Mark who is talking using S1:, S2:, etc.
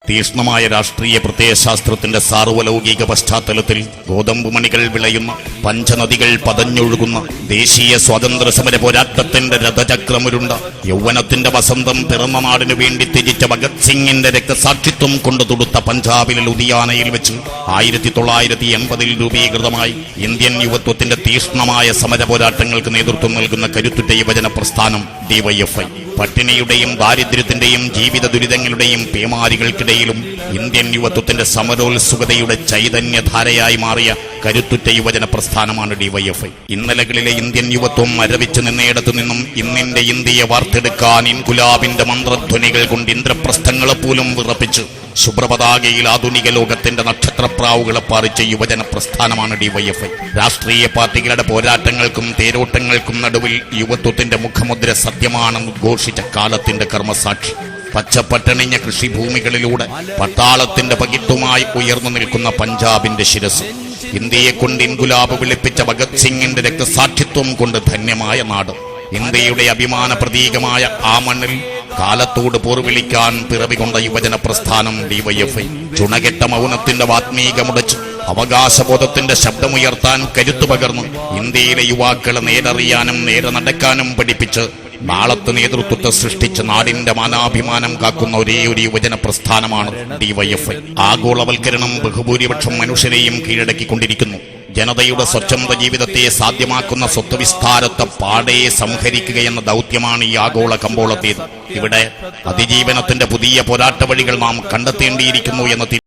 S1: തീക്ഷ്ണമായ രാഷ്ട്രീയ പ്രത്യയശാസ്ത്രത്തിന്റെ സാർവലൗകിക പശ്ചാത്തലത്തിൽ ഗോതമ്പുമണികൾ വിളയുന്ന, പഞ്ചനദികൾ പതഞ്ഞൊഴുകുന്ന, ദേശീയ സ്വാതന്ത്ര്യ സമര പോരാട്ടത്തിന്റെ രഥചക്രമുരുണ്ട, യൗവനത്തിന്റെ വസന്തം പിറന്ന നാടിനു വേണ്ടി ത്യജിച്ച ഭഗത് സിംഗിന്റെ രക്തസാക്ഷിത്വം കൊണ്ടു തൊടുത്ത പഞ്ചാബിലെ ലുധിയാനയിൽ വെച്ച് 1980 രൂപീകൃതമായി ഇന്ത്യൻ യുവത്വത്തിന്റെ തീക്ഷ്ണമായ സമര പോരാട്ടങ്ങൾക്ക് നേതൃത്വം നൽകുന്ന കരുത്തുറ്റ യുവജന പ്രസ്ഥാനം ഡിവൈഎഫ്ഐ. പട്ടിണിയുടെയും ദാരിദ്ര്യത്തിന്റെയും ജീവിത ദുരിതങ്ങളുടെയും പേമാരികൾക്കിടയിലും ഇന്ത്യൻ യുവത്വത്തിന്റെ സമരോത്സുകതയുടെ ചൈതന്യധാരയായി മാറിയ കരുത്തുറ്റ യുവജന പ്രസ്ഥാനമാണ് ഡിവൈഎഫ്ഐ. ഇന്നലകളിലെ ഇന്ത്യൻ യുവത്വം മരവിച്ചു നിന്നയിടത്തു നിന്നും ഇന്നിന്റെ ഇന്ത്യയെ വാർത്തെടുക്കാൻ ഇൻകുലാബിന്റെ മന്ത്രധ്വനികൾ കൊണ്ട് ഇന്ദ്രപ്രസ്ഥങ്ങളെ പോലും വിറപ്പിച്ച് ശുഭ്രപതാകയിൽ ആധുനിക ലോകത്തിന്റെ നക്ഷത്രപ്രാവുകളെ പാറിച്ച യുവജന പ്രസ്ഥാനമാണ് ഡിവൈഎഫ്ഐ. രാഷ്ട്രീയ പാർട്ടികളുടെ പോരാട്ടങ്ങൾക്കും തേരോട്ടങ്ങൾക്കും നടുവിൽ യുവത്വത്തിന്റെ മുഖമുദ്ര സത്യമാണെന്ന് ഉദ്ഘോഷിച്ച കാലത്തിന്റെ കർമ്മസാക്ഷി. പച്ചപ്പട്ടണിഞ്ഞ കൃഷിഭൂമികളിലൂടെ പട്ടാളത്തിന്റെ പകിട്ടുമായി ഉയർന്നു നിൽക്കുന്ന പഞ്ചാബിന്റെ ശിരസ്, ഇന്ത്യയെ കൊണ്ട് ഇൻകുലാബ് വിളിപ്പിച്ച ഭഗത് സിംഗിന്റെ രക്തസാക്ഷിത്വം കൊണ്ട് ധന്യമായ നാട്, ഇന്ത്യയുടെ അഭിമാന പ്രതീകമായ ആ മണ്ണിൽ കാലത്തോട് പോർവിളിക്കാൻ പിറവികൊണ്ട യുവജന പ്രസ്ഥാനം ഡിവൈഎഫ്ഐ. ചുണകെട്ട മൗനത്തിന്റെ വാത്മീകമുടച്ച് അവകാശബോധത്തിന്റെ ശബ്ദമുയർത്താൻ കരുത്തു പകർന്ന് ഇന്ത്യയിലെ യുവാക്കളെ നേരറിയാനും നേരെ നടക്കാനും പഠിപ്പിച്ച് നാളത്തെ നേതൃത്വത്തെ സൃഷ്ടിച്ച് നാടിന്റെ മാനാഭിമാനം കാക്കുന്ന ഒരേയൊരു യുവജന പ്രസ്ഥാനമാണ് ഡിവൈഎഫ്ഐ. ആഗോളവൽക്കരണം ബഹുഭൂരിപക്ഷം മനുഷ്യരെയും കീഴടക്കിക്കൊണ്ടിരിക്കുന്നു. ജനതയുടെ സ്വച്ഛന്ത ജീവിതത്തെ സാധ്യമാക്കുന്ന സ്വത്വവിസ്താരത്തെ പാടെ സംഹരിക്കുകയെന്ന ദൗത്യമാണ് ഈ ആഗോള കമ്പോളത്തേത്. ഇവിടെ അതിജീവനത്തിന്റെ പുതിയ പോരാട്ട വഴികൾ നാം കണ്ടെത്തേണ്ടിയിരിക്കുന്നു എന്ന്